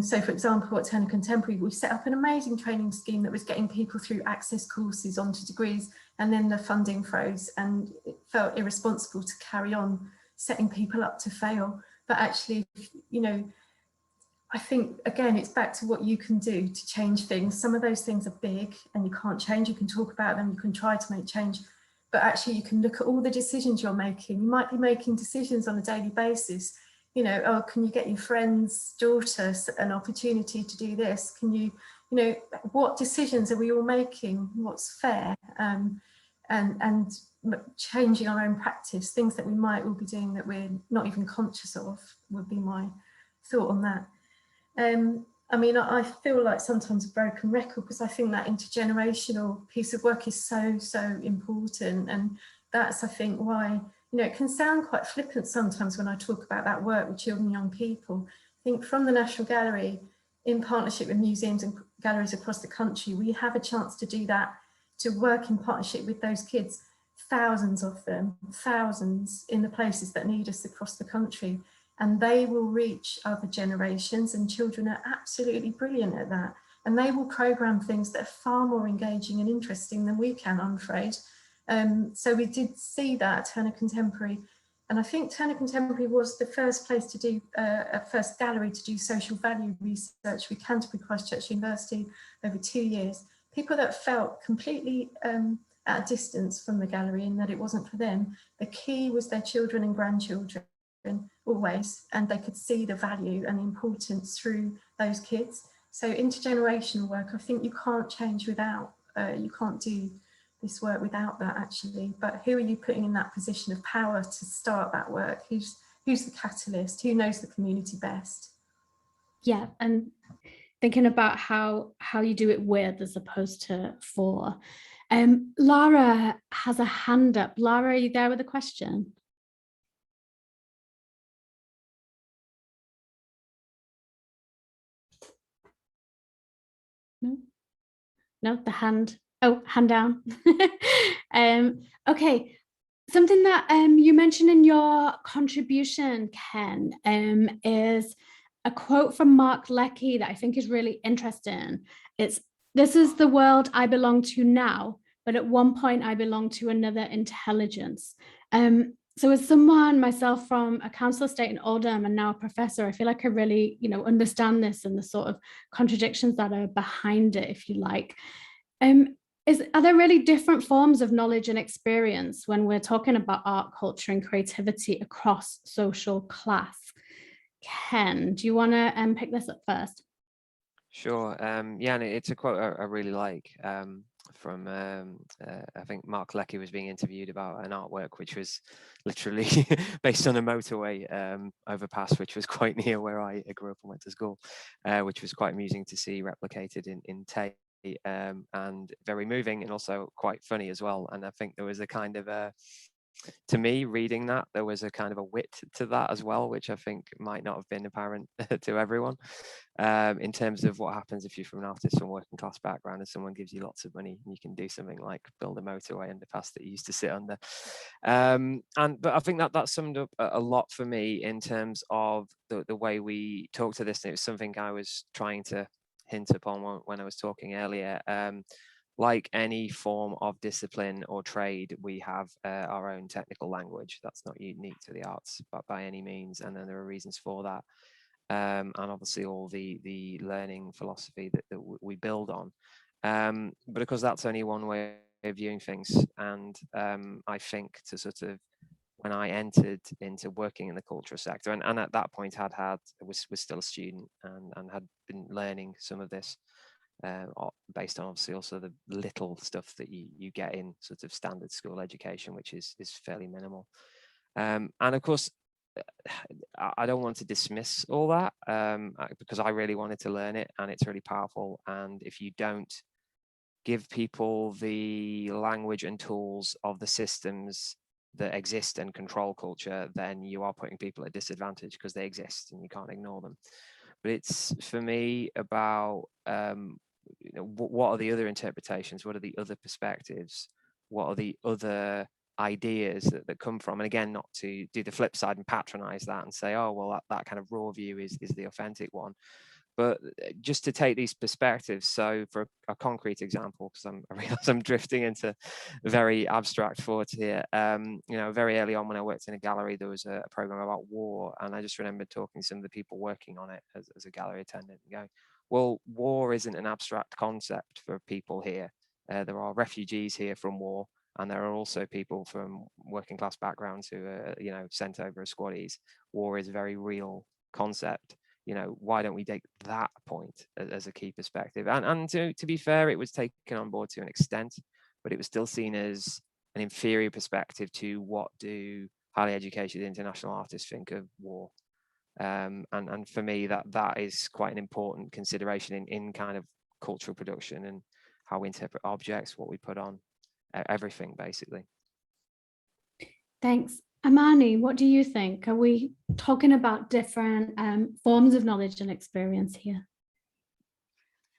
So for example, at Turner Contemporary, we set up an amazing training scheme that was getting people through access courses onto degrees, and then the funding froze, and it felt irresponsible to carry on setting people up to fail. But actually, I think, again, it's back to what you can do to change things. Some of those things are big and you can't change. You can talk about them, you can try to make change, but actually you can look at all the decisions you're making. You might be making decisions on a daily basis. Oh, can you get your friend's daughter an opportunity to do this? Can you, what decisions are we all making? What's fair? And changing our own practice, things that we might all be doing that we're not even conscious of, would be my thought on that. I mean, I feel like sometimes a broken record, because I think that intergenerational piece of work is so important, and that's, I think, why, it can sound quite flippant sometimes when I talk about that work with children and young people. I think from the National Gallery, in partnership with museums and galleries across the country, we have a chance to do that, to work in partnership with those kids, thousands of them, thousands in the places that need us across the country. And they will reach other generations, and children are absolutely brilliant at that. And they will program things that are far more engaging and interesting than we can, I'm afraid. So we did see that at Turner Contemporary. And I think Turner Contemporary was the first place to do, first gallery to do social value research with Canterbury Christ Church University over 2 years. People that felt completely at a distance from the gallery, and that it wasn't for them. The key was their children and grandchildren, always, and they could see the value and the importance through those kids. So intergenerational work, I think you can't change without, you can't do this work without that, actually. But who are you putting in that position of power to start that work? Who's the catalyst? Who knows the community best? Yeah, and thinking about how you do it with as opposed to for. Lara has a hand up. Lara, are you there with a question? No, no, the hand. Oh, hand down. Okay, something that you mentioned in your contribution, Ken, is a quote from Mark Leckey that I think is really interesting. It's, "This is the world I belong to now, but at one point I belonged to another intelligence." So as someone myself from a council estate in Oldham and now a professor, I feel like I really, understand this and the sort of contradictions that are behind it, if you like. Are there really different forms of knowledge and experience when we're talking about art, culture, and creativity across social class? Ken, do you want to pick this up first? Sure. Yeah, and it's a quote I really like from I think Mark Leckey was being interviewed about an artwork which was literally based on a motorway overpass, which was quite near where I grew up and went to school, which was quite amusing to see replicated in Tate. And very moving and also quite funny as well. And I think there was a kind of to me, reading that, there was a kind of a wit to that as well, which I think might not have been apparent to everyone, in terms of what happens if you're from an artist from working class background and someone gives you lots of money and you can do something like build a motorway underpass that you used to sit under. But I think that summed up a lot for me in terms of the way we talk to this. And it was something I was trying to hint upon when I was talking earlier. Like any form of discipline or trade, we have our own technical language. That's not unique to the arts, but by any means. And then there are reasons for that. And obviously all the learning philosophy that we build on. But because that's only one way of viewing things. And I think to sort of, when I entered into working in the cultural sector, and at that point was still a student and had been learning some of this based on obviously also the little stuff that you get in sort of standard school education, which is fairly minimal. And of course, I don't want to dismiss all that because I really wanted to learn it and it's really powerful. And if you don't give people the language and tools of the systems that exist and control culture, then you are putting people at disadvantage because they exist and you can't ignore them. But it's, for me, about what are the other interpretations? What are the other perspectives? What are the other ideas that come from? And again, not to do the flip side and patronize that and say, oh, well, that kind of raw view is the authentic one. But just to take these perspectives. So for a concrete example, because I realize I'm drifting into very abstract thought here. Very early on when I worked in a gallery, there was a program about war. And I just remember talking to some of the people working on it as a gallery attendant and going, well, war isn't an abstract concept for people here. There are refugees here from war. And there are also people from working class backgrounds who are, sent over as squaddies. War is a very real concept. Why don't we take that point as a key perspective? And to be fair, it was taken on board to an extent, but it was still seen as an inferior perspective to what do highly educated international artists think of war. And for me, that is quite an important consideration in kind of cultural production and how we interpret objects, what we put on, everything basically. Thanks. Amani, what do you think? Are we talking about different forms of knowledge and experience here?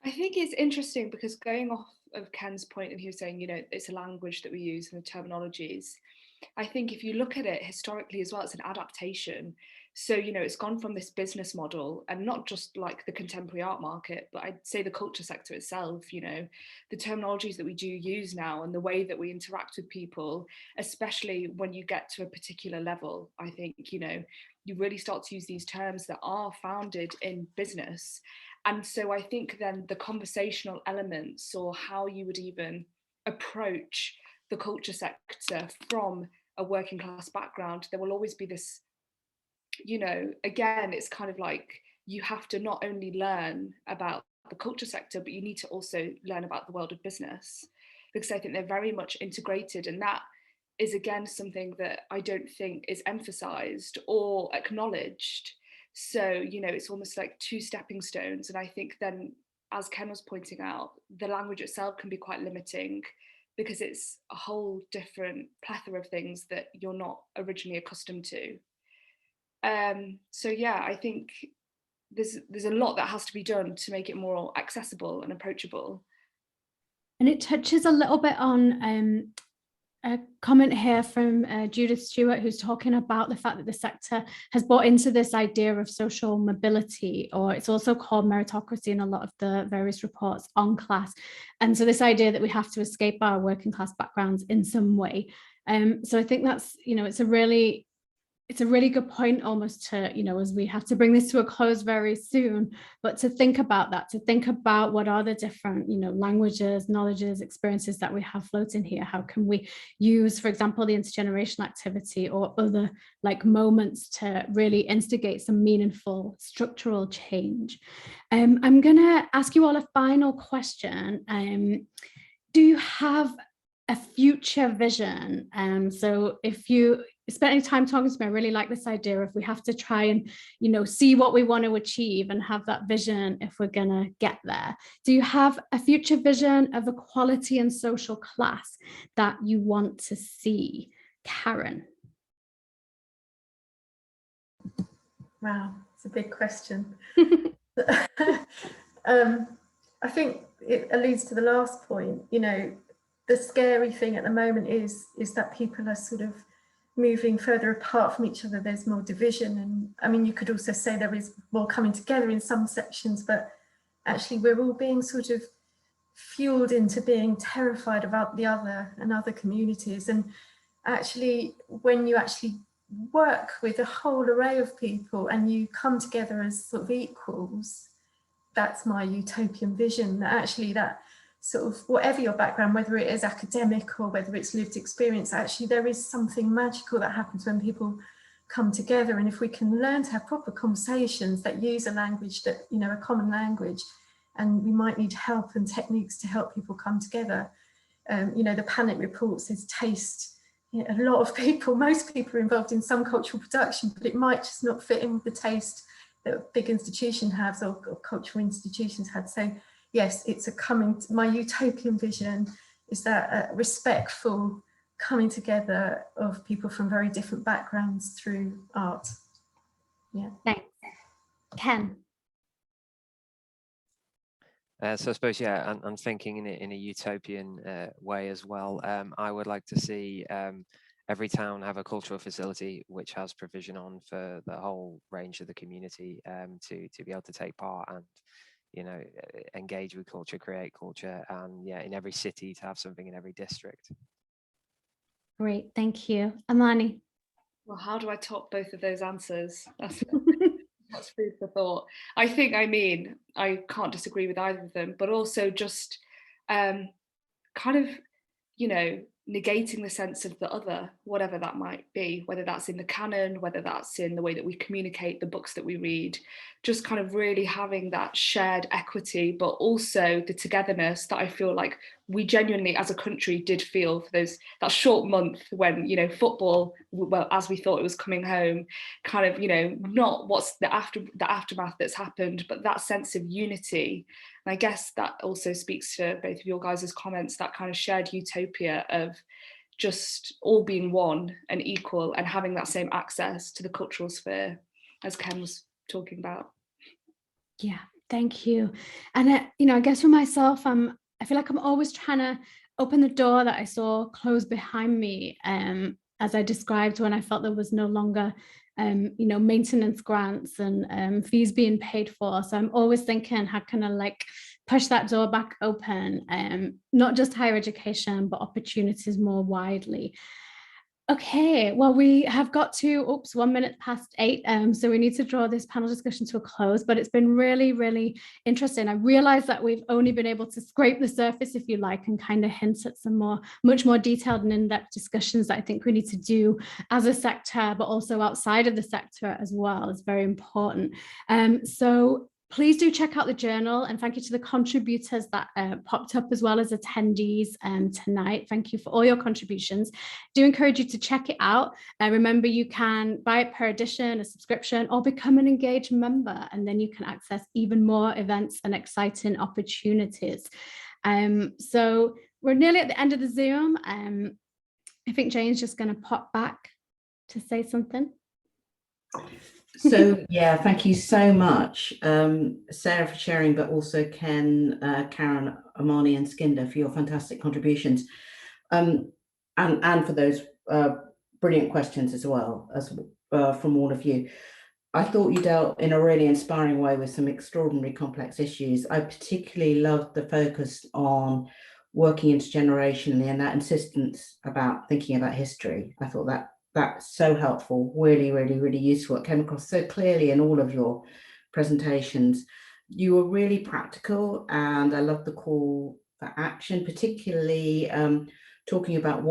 I think it's interesting because going off of Ken's point, and he was saying, it's a language that we use and the terminologies. I think if you look at it historically as well, it's an adaptation. So, it's gone from this business model, and not just like the contemporary art market, but I'd say the culture sector itself, the terminologies that we do use now and the way that we interact with people, especially when you get to a particular level, I think, you really start to use these terms that are founded in business. And so I think then the conversational elements, or how you would even approach the culture sector from a working class background, there will always be this, again, it's kind of like you have to not only learn about the culture sector, but you need to also learn about the world of business, because I think they're very much integrated. And that is, again, something that I don't think is emphasized or acknowledged. So, it's almost like two stepping stones. And I think then, as Ken was pointing out, the language itself can be quite limiting because it's a whole different plethora of things that you're not originally accustomed to. So yeah, I think there's a lot that has to be done to make it more accessible and approachable. And it touches a little bit on a comment here from Judith Stewart, who's talking about the fact that the sector has bought into this idea of social mobility, or it's also called meritocracy in a lot of the various reports on class. And so this idea that we have to escape our working class backgrounds in some way. So I think that's, it's a really good point almost to, as we have to bring this to a close very soon, but to think about that, to think about what are the different, languages, knowledges, experiences that we have floating here. How can we use, for example, the intergenerational activity or other moments to really instigate some meaningful structural change? I'm going to ask you all a final question. Do you have a future vision? So if you spent any time talking to me, I really like this idea of we have to try and, see what we want to achieve and have that vision if we're going to get there. Do you have a future vision of equality and social class that you want to see? Karen. Wow, it's a big question. I think it alludes to the last point. The scary thing at the moment is that people are sort of moving further apart from each other. There's more division, and I mean, you could also say there is more coming together in some sections, but actually we're all being sort of fueled into being terrified about the other and other communities. And actually, when you actually work with a whole array of people and you come together as sort of equals, that's my utopian vision. That actually, that sort of, whatever your background, whether it is academic or whether it's lived experience, actually there is something magical that happens when people come together. And if we can learn to have proper conversations that use a language that, a common language, and we might need help and techniques to help people come together. The Panic report says taste. A lot of people, most people are involved in some cultural production, but it might just not fit in with the taste that a big institution has or cultural institutions had. So yes, it's my utopian vision is that respectful coming together of people from very different backgrounds through art. Yeah. Thanks. Ken. So I suppose, yeah, I'm thinking in a utopian way as well. I would like to see every town have a cultural facility which has provision on for the whole range of the community to be able to take part and, engage with culture, create culture, and yeah, in every city to have something in every district. Great, thank you. Amani. Well, how do I top both of those answers? That's food for thought. I can't disagree with either of them, but also just kind of, negating the sense of the other, whatever that might be, whether that's in the canon, whether that's in the way that we communicate the books that we read, just kind of really having that shared equity, but also the togetherness that I feel like we genuinely as a country did feel for that short month when, football, well, as we thought it was coming home, kind of, not what's the aftermath that's happened, but that sense of unity. And I guess that also speaks to both of your guys' comments, that kind of shared utopia of just all being one and equal and having that same access to the cultural sphere, as Ken was talking about. Yeah, thank you. And, I guess for myself, I feel like I'm always trying to open the door that I saw closed behind me, as I described when I felt there was no longer maintenance grants and fees being paid for. So I'm always thinking, how can I push that door back open, not just higher education, but opportunities more widely. Okay, well, we have got to, 1 minute past 8, so we need to draw this panel discussion to a close, but it's been really, really interesting. I realize that we've only been able to scrape the surface, if you like, and kind of hint at some much more detailed and in-depth discussions that I think we need to do as a sector, but also outside of the sector as well. It's very important. So please do check out the journal, and thank you to the contributors that popped up as well as attendees tonight. Thank you for all your contributions. Do encourage you to check it out. Remember, you can buy it per edition, a subscription, or become an engaged member, and then you can access even more events and exciting opportunities. So we're nearly at the end of the Zoom. I think Jane's just going to pop back to say something. So yeah, thank you so much, Sarah, for sharing, but also Ken, Karen, Amani, and Skinder for your fantastic contributions, and for those brilliant questions as well as from all of you. I thought you dealt in a really inspiring way with some extraordinarily complex issues. I particularly loved the focus on working intergenerationally and that insistence about thinking about history. I thought that's so helpful, really, really, really useful. It came across so clearly in all of your presentations. You were really practical, and I love the call for action, particularly talking about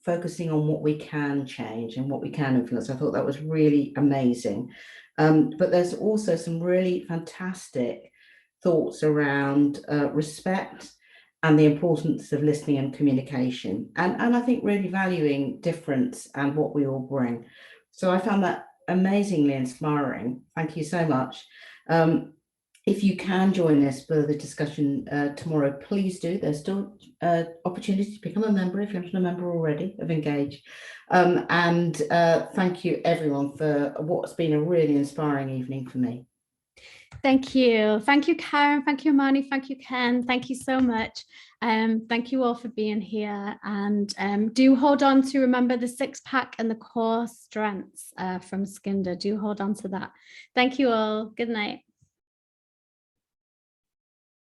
focusing on what we can change and what we can influence. I thought that was really amazing. But there's also some really fantastic thoughts around respect and the importance of listening and communication, and I think really valuing difference and what we all bring. So I found that amazingly inspiring. Thank you so much. If you can join us for the discussion tomorrow, please do. There's still opportunity to become a member if you're not a member already of Engage. And thank you everyone for what's been a really inspiring evening for me. Thank you. Thank you, Karen. Thank you, Amani. Thank you, Ken. Thank you so much. Thank you all for being here. And do hold on to remember the 6-pack and the core strengths from Skinder. Do hold on to that. Thank you all. Good night.